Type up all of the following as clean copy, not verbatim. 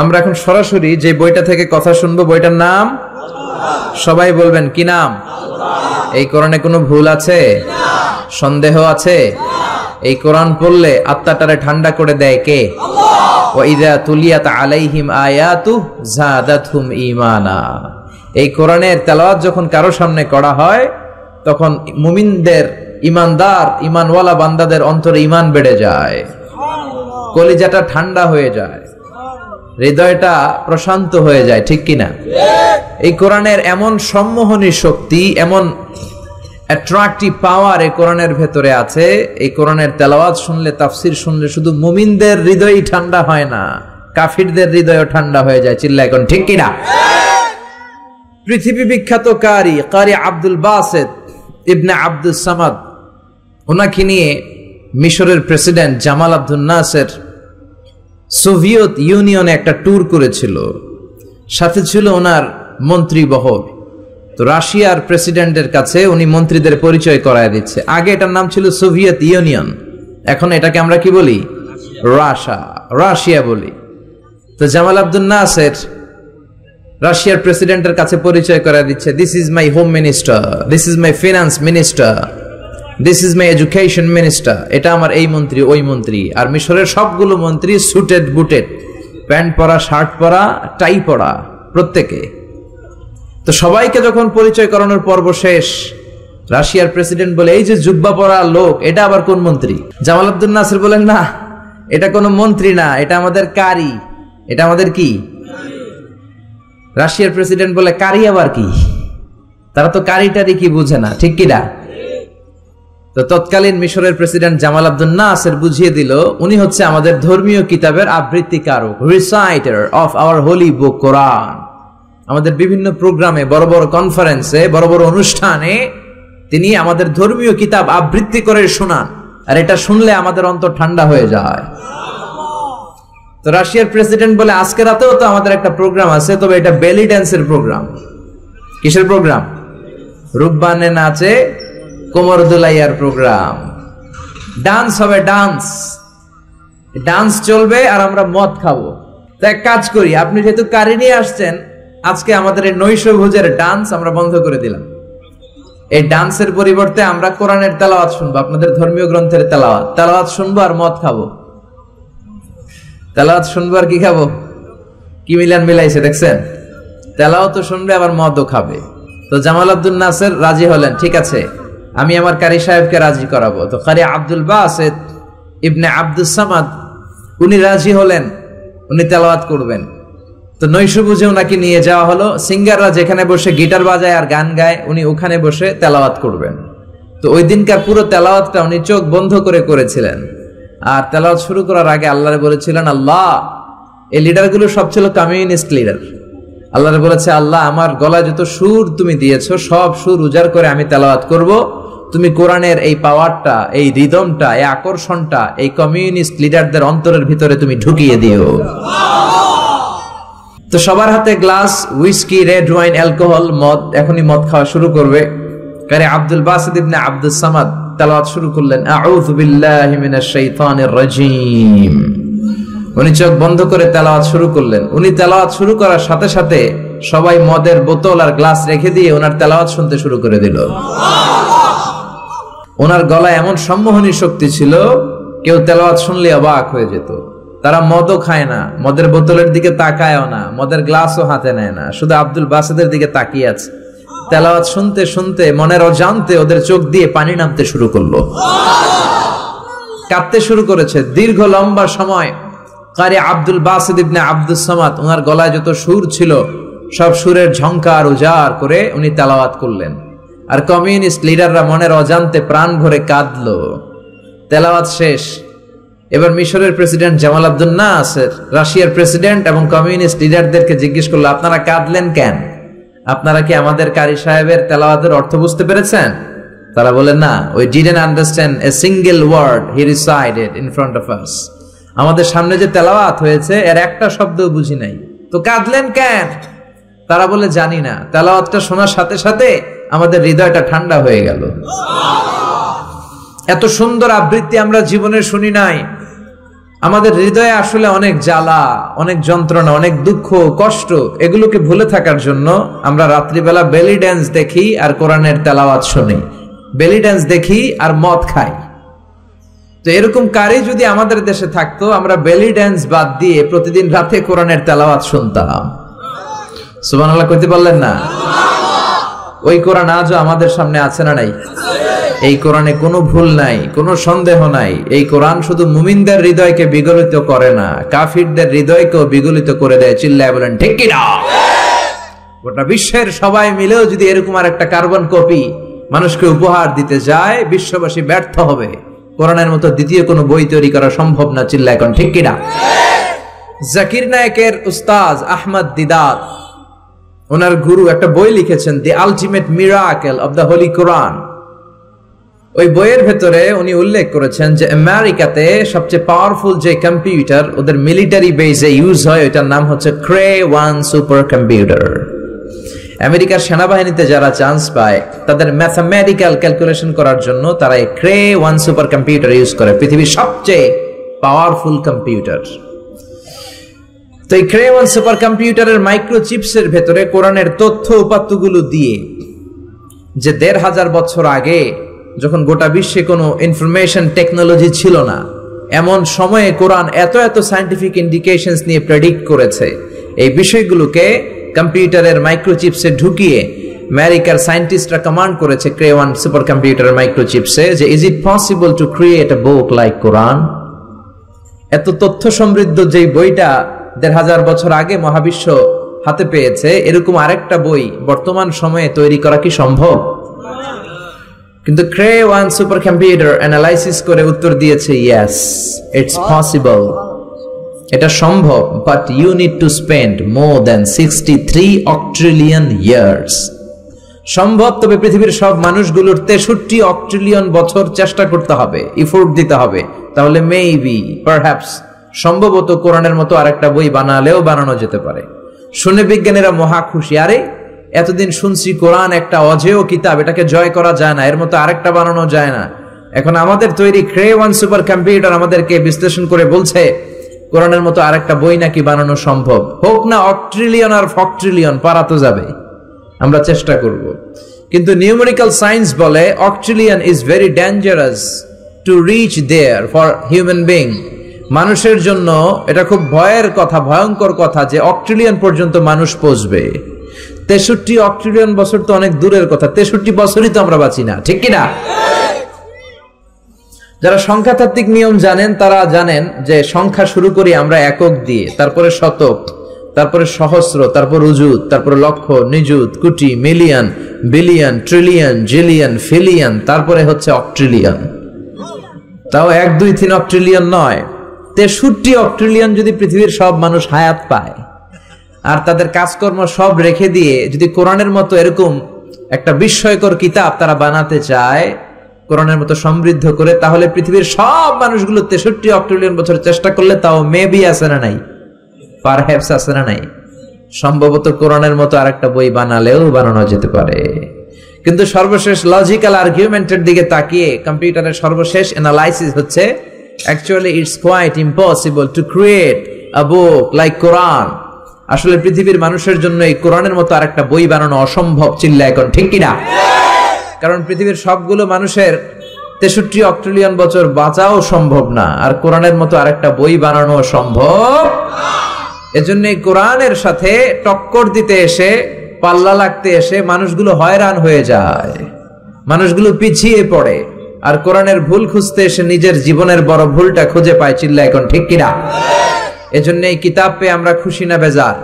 আমরা এখন সরাসরি যে বইটা থেকে কথা শুনবো বইটার নাম সবাই বলবেন কি নাম? এই কোরআনে কোনো ভুল আছে? সন্দেহ আছে? এই কোরআন পড়লে আত্মাটারে ঠান্ডা করে দেয় কে? ওয়া ইযা তুলিয়াত আলাইহিম আয়াতুহু যাদাতহুম ঈমানা। এই কোরআনের তেলাওয়াত যখন কারো সামনে করা হয় তখন মুমিনদের, ইমানদার, ইমানওয়ালা বান্দাদের অন্তরে ঈমান বেড়ে যায়, কলিজাটা ঠান্ডা হয়ে যায়, হৃদয়টা প্রশান্ত হয়ে যায়, ঠিক কিনা? এই কোরআনের এমন সম্মোহনী শক্তি, এমন অ্যাট্রাকটিভ পাওয়ার এই কোরআনের ভেতরে আছে। এই কোরআনের তেলাওয়াত শুনলে, তাফসির শুনলে শুধু মুমিনদের হৃদয়ই ঠান্ডা হয় না, কাফিরদের হৃদয়ও ঠান্ডা হয়ে যায়। চিল্লা এখন ঠিক কিনা? পৃথিবী বিখ্যাত কারি আব্দুল বাসেত ইবনে আব্দুস সামাদ, ওনাকে নিয়ে মিশরের প্রেসিডেন্ট জামাল আব্দুল নাসের সোভিয়েত ইউনিয়নে একটা ট্যুর করেছিল, সাথে ছিল ওনার মন্ত্রী বহর। তো রাশিয়ার প্রেসিডেন্টের কাছে উনি মন্ত্রীদের পরিচয় করায় দিচ্ছে। আগে এটার নাম ছিল সোভিয়েত ইউনিয়ন, এখন এটাকে আমরা কি বলি? রাশিয়া বলি। তো জামাল আব্দুল নাসের রাশিয়ার প্রেসিডেন্টের কাছে পরিচয় করায় দিচ্ছে, this is my home minister, this is my finance minister, this is my education minister. এটা আমার এই মন্ত্রী, ওই মন্ত্রী। আর মিশরের সবগুলো মন্ত্রী সুটেড বুটেড, প্যান্ট পরা, শার্ট পরা, টাই পরা প্রত্যেকে। তো সবাইকে যখন পরিচয় করানোর পর্ব শেষ, রাশিয়ার প্রেসিডেন্ট বলে, এই যে জুব্বা পরা লোক, এটা আবার কোন মন্ত্রী? জামাল আব্দুল নাসের বলেন, না, এটা কোনো মন্ত্রী না, এটা আমাদের কারি। এটা আমাদের কি? রাশিয়ার প্রেসিডেন্ট বলে, কারি আবার কি? তারা তো কারিটারি কি বুঝে না, ঠিক কিনা? তো তৎকালীন মিশরের প্রেসিডেন্ট জামাল আব্দুল নাসের বুঝিয়ে দিল, উনি হচ্ছে আমাদের ধর্মীয় কিতাবের আবৃত্তিকারক, রিসাইটার অফ আওয়ার হোলি বুক কোরআন। আমাদের বিভিন্ন প্রোগ্রামে, বড় বড় কনফারেন্সে, বড় বড় অনুষ্ঠানে তিনি আমাদের ধর্মীয় কিতাব আবৃত্তি করে শোনান, আর এটা শুনলে আমাদের অন্তর ঠান্ডা হয়ে যায়। তো রাশিয়ার প্রেসিডেন্ট বলে, আজকে রাতেও তো আমাদের একটা প্রোগ্রাম আছে, তবে এটা বেলি ড্যান্সের প্রোগ্রাম। কিসের প্রোগ্রাম? রূপবানে নাচে কোমর দুলাইয়ার প্রোগ্রাম। ডান্স হবে, ডান্স চলবে, আর আমরা মদ খাবো। তো এক কাজ করি, আপনি যেহেতু কারি নিয়ে আসছেন, আজকে আমাদের এই নৈশভোজের ডান্স আমরা বন্ধ করে দিলাম। এই ডান্সের পরিবর্তে আমরা কোরআনের তেলাওয়াত শুনবো, আপনাদের ধর্মীয় গ্রন্থের তেলাওয়াত শুনবো আর মদ খাবো। তেলাওয়াত শুনবো আর কি খাবো? কি মিলাইছে দেখছেন? তেলাওয়াত তো শুনবে, আবার মদও খাবে। তো জামাল আব্দুল নাসের রাজি হলেন, ঠিক আছে, আমি আমার কারি সাহেবকে রাজি করাবো। তো কারি আব্দুল বাসেত ইবনে আব্দুস সামাদ উনি রাজি হলেন, উনি তেলাওয়াত করবেন। তো নৈশভোজে ওনাকে নিয়ে যাওয়া হলো। সিঙ্গাররা যেখানে বসে গিটার বাজায় আর গান গায়, উনি ওখানে বসে তেলাওয়াত করবেন। তো ওই দিনকার পুরো তেলাওয়াতটা উনি চোখ বন্ধ করে করেছিলেন। আর তেলাওয়াত শুরু করার আগে আল্লাহরে বলেছিলেন, আল্লাহ, এই লিডারগুলো সব ছিল কমিউনিস্ট লিডার। আল্লাহরে বলেছে, আল্লাহ, আমার গলায় যত সুর তুমি দিয়েছো, সব সুর উজাড় করে আমি তেলাওয়াত করব। তুমি কোরআনের এই পাওয়ারটা, এই রিদমটা, এই আকর্ষণটা এই কমিউনিস্ট লিডারদের অন্তরের ভিতরে তুমি ঢুকিয়ে দিও। তো সবার হাতে glass, whisky, red wine, alcohol, মদ। এখনই মদ খাওয়া শুরু করবে। কারি আব্দুল বাসেত ইবনে আব্দুস সামাদ তেলাওয়াত শুরু করলেন, আউযু বিল্লাহি মিনাশ শাইতানির রাজীম। উনি চোখ বন্ধ করে তেলাওয়াত শুরু করলেন। উনি তেলাওয়াত শুরু করার সাথে সাথে সবাই মদের বোতল আর গ্লাস রেখে দিয়ে ওনার তেলাওয়াত শুনতে শুরু করে দিল। ওনার গলায় এমন সম্মোহনী শক্তি ছিল, কেউ তেলাওয়াত শুনলে অবাক হয়ে যেত। তারা মদও খায় না, মদের বোতলের দিকে তাকায়ও না, মদের গ্লাসও হাতে নেয় না, শুধু আব্দুল বাসেদের দিকে তাকিয়ে আছে। তেলাওয়াত শুনতে শুনতে মনের অজান্তে ওদের চোখ দিয়ে পানি নামতে শুরু করলো, কাঁদতে শুরু করেছে। দীর্ঘ লম্বা সময় কারি আব্দুল বাসেত ইবনে আব্দুস সামাদ ওনার গলায় যত সুর ছিল সব সুরের ঝংকার উজাড় করে উনি তেলাওয়াত করলেন। আর কমিউনিস্ট লিডাররা মনের অজান্তে প্রাণ ভরে কাঁদলো। তেলাওয়াত শেষ। এবার মিশরের প্রেসিডেন্ট জামাল আব্দুল নাসের রাশিয়ার প্রেসিডেন্ট এবং কমিউনিস্ট লিডারদেরকে জিজ্ঞেস করলো, আপনারা কাঁদলেন কেন? আপনারা কি আমাদের কারি সাহেবের তেলাওয়াতের অর্থ বুঝতে পেরেছেন? তারা বলেন, না, we didn't understand a single word he recited in front of us. আমাদের সামনে যে তেলাওয়াত হয়েছে এর একটা শব্দও বুঝি নাই। তো কাঁদলেন কেন? তারা বলে, জানি না, তেলাওয়াতটা শোনার সাথে সাথে আমাদের হৃদয়টা ঠান্ডা হয়ে গেল। এত সুন্দর আবৃত্তি আমরা জীবনে শুনি নাই। আমাদের হৃদয়ে আসলে অনেক জ্বালা, অনেক যন্ত্রণা, অনেক দুঃখ, কষ্ট, এগুলোকে ভুলে থাকার জন্য আমরা রাত্রিবেলা বেলি ড্যান্স দেখি আর কোরআনের তেলাওয়াত শুনি, বেলি ড্যান্স দেখি আর মদ খাই। তো এরকম কারি যদি আমাদের দেশে থাকতো, আমরা বেলি ড্যান্স বাদ দিয়ে প্রতিদিন রাতে কোরআনের তেলাওয়াত শুনতাম। সুবহানাল্লাহ কইতে পারলেন না? ওই কোরআন আজও আমাদের সামনে আছে না নাই? এই কোরআনে কোনো ভুল নাই, কোনো সন্দেহ নাই। এই কোরআন শুধু মুমিনদের হৃদয়কে বিগলিত করে না, কাফিরদের হৃদয়কেও বিগলিত করে দেয়। চিল্লায় বলেন ঠিক কি না? গোটা বিশ্বের সবাই মিলেও যদি এরকম আর একটা কার্বন কপি মানুষকে উপহার দিতে যায়, বিশ্ববাসী ব্যর্থ হবে। কোরআনের মতো দ্বিতীয় কোনো বই তৈরি করা সম্ভব না। চিল্লায় এখন ঠিক কি না? জাকির নায়েকের উস্তাজ আহমদ দিদাত, ওনার গুরু একটা বই লিখেছেন, the ultimate miracle of the holy Quran. ওই বইয়ের ভেতরে উনি উল্লেখ করেছেন যে আমেরিকাতে সবচেয়ে পাওয়ারফুল যে কম্পিউটার ওদের মিলিটারি বেসে ইউজ হয়, ওইটার নাম হচ্ছে ক্রে 1 সুপার কম্পিউটার। আমেরিকার সেনাবাহিনীতে যারা চান্স পায় তাদের ম্যাথমেটিক্যাল ক্যালকুলেশন করার জন্য তারা এই ক্রে 1 সুপার কম্পিউটার ইউজ করে, পৃথিবীর সবচেয়ে পাওয়ারফুল কম্পিউটার। তো এই ক্রে 1 সুপার কম্পিউটারের মাইক্রোচিপসের ভেতরে কোরআনের তথ্য উপাত্তগুলো দিয়ে, যে ১৫০০ বছর আগে যখন গোটা বিশ্বে কোনো ইনফরমেশন টেকনোলজি ছিল না, এমন সময়ে কোরআন এত এত সায়েন্টিফিক ইন্ডিকেশনস নিয়ে প্রেডিক্ট করেছে। এই বিষয়গুলোকে কম্পিউটারের মাইক্রোচিপসে ঢুকিয়ে আমেরিকার সায়েন্টিস্টরা কমান্ড করেছে ক্রে 1 সুপার কম্পিউটারের মাইক্রোচিপসে যে is it possible to create a book like Quran. এত তথ্য সমৃদ্ধ যেই বইটা ১৫০০ বছর আগে মহাবিশ্ব হাতে পেয়েছে, এরকম আরেকটা বই বর্তমান সময়ে তৈরি করা কি সম্ভব? কিন্তু ক্রে 1 সুপার কম্পিউটার অ্যানালাইসিস করে উত্তর দিয়েছে ইয়েস, ইটস পসিবল, এটা সম্ভব, but you need to spend more than 63 octillion years. সম্ভব, তবে পৃথিবীর সব মানুষগুলোর 63 অক্ট্রিলিয়ন বছর চেষ্টা করতে হবে, এফোর্ট দিতে হবে, তাহলে মেবি পারহ্যাপস সম্ভবত কোরআনের মতো আরেকটা বই বানালেও বানানো যেতে পারে। শুনে বিজ্ঞানীরা মহা খুশি। আরে এতদিন শুনছি কোরআন একটা অজেয় কিতাব, এটাকে জয় করা যায় না, এর মতো আরেকটা বানানো যায় না। এখন আমাদের তৈরি ক্রে 1 সুপার কম্পিউটার আমাদেরকে বিশ্লেষণ করে বলছে কোরআনের মতো আরেকটা বই নাকি বানানো সম্ভব। হোক না অক্ট্রিলিয়ন আর ফক্ট্রিলিয়ন, পারা তো যাবে, আমরা চেষ্টা করব। কিন্তু নিউমেরিক্যাল সায়েন্স বলে octillion is very dangerous to reach there for human being. মানুষের জন্য এটা খুব ভয়ের কথা, ভয়ঙ্কর কথা যে অক্ট্রিলিয়ন পর্যন্ত মানুষ পৌঁছবে। 63 অক্ট্রিলিয়ন বছর তো অনেক দূরের কথা, 63 বছরই তো আমরা বাঁচি না, ঠিক কিনা? যারা সংখ্যাতাত্ত্বিক নিয়ম জানেন তারা জানেন যে সংখ্যা শুরু করি আমরা একক দিয়ে, তারপরে শতক, তারপরে সহস্র, তারপর উজুত, তারপরে লক্ষ, নিযুত, কোটি, million, billion, trillion, zillion, pillion, তারপরে হচ্ছে অক্ট্রিলিয়ন। তাও 1, 2, 3 অক্ট্রিলিয়ন নয়, 63 অক্ট্রিলিয়ন যদি পৃথিবীর সব মানুষ হায়াত পায় আর তাদের কাজকর্ম সব রেখে দিয়ে যদি কোরআনের মতো এরকম একটা বিস্ময়কর কিতাব তারা বানাতে চায়, কোরআনের মতো সমৃদ্ধ করে, তাহলে পৃথিবীর সব মানুষগুলো 63 অক্ট্রিলিয়ন বছর চেষ্টা করলে তাও মেবি আছে না নাই, পারহ্যাপস আছে না নাই, সম্ভবত কোরআনের মতো আরেকটা বই বানালেও বানানো যেতে পারে। কিন্তু সর্বশেষ লজিক্যাল আর্গুমেন্টের দিকে তাকিয়ে কম্পিউটারের সর্বশেষ অ্যানালাইসিস হচ্ছে actually it's quite impossible to create a book like Quran. আসলে পৃথিবীর মানুষের জন্য এই কোরআনের মতো আরেকটা বই বানানো অসম্ভব। চিল্লা এখন ঠিক কিনা? কারণ পৃথিবীর সবগুলো মানুষের 63 অক্ট্রিলিয়ন বছর বাঁচাও সম্ভব না, আর কোরআনের মতো আরেকটা বই বানানো সম্ভব। এজন্য কোরআনের সাথে টক্কর দিতে এসে, পাল্লা লাগতে এসে মানুষগুলো হয়রান হয়ে যায়, মানুষগুলো পিছিয়ে পড়ে, আর কোরআনের ভুল খুঁজতে এসে নিজের জীবনের বড় ভুলটা খুঁজে পায়। চিল্লা এখন ঠিক কিনা? এজন্য এই কিতাব পেয়ে আমরা খুশি না বেজার?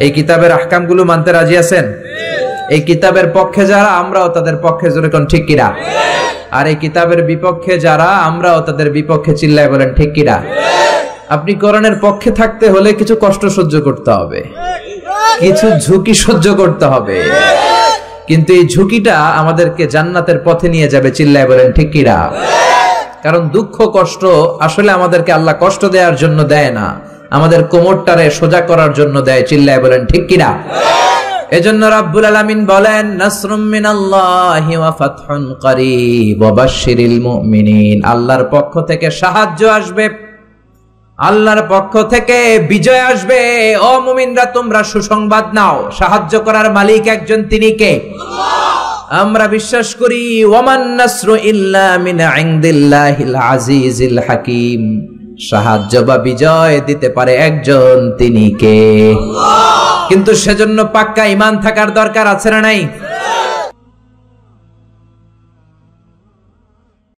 এই কিতাবের আহকামগুলো মানতে রাজি আছেন? এই কিতাবের পক্ষে যারা, আমরাও তাদের পক্ষে, জোরে কোন ঠিক কিনা? আর এই কিতাবের বিপক্ষে যারা, আমরাও তাদের বিপক্ষে। চিল্লায় বলেন ঠিক কিনা? আপনি কোরআনের পক্ষে থাকতে হলে কিছু কষ্ট সহ্য করতে হবে, কিছু ঝুঁকি সহ্য করতে হবে, কিন্তু এই ঝুঁকিটা আমাদেরকে জান্নাতের পথে নিয়ে যাবে। চিল্লায় বলেন ঠিক কিনা? কারণ দুঃখ কষ্ট আসলে আমাদেরকে আল্লাহ কষ্ট দেওয়ার জন্য দেয় না, আমাদের কোমরটারে সোজা করার জন্য দেয়। চিল্লায় বলেন ঠিক কিনা? এজন্য রাব্বুল আলামিন বলেন নাসরুম মিনাল্লাহি ওয়া ফাতহুন করিব ওয়া বাশশিরিল মুমিনিন। আল্লাহর পক্ষ থেকে সাহায্য আসবে, আল্লাহর পক্ষ থেকে বিজয় আসবে। ও মুমিনরা, তোমরা সুসংবাদ নাও, সাহায্য করার মালিক একজন, তিনি কে? আমরা বিশ্বাস করি ওয়ামান নাসরু ইল্লা মিন ইনদিল্লাহিল আজিজিল হাকিম, সাহায্য বা বিজয় দিতে পারে একজন, তিনি কে? কিন্তু সেজন্য পাক্কা ঈমান থাকার দরকার আছে না নাই?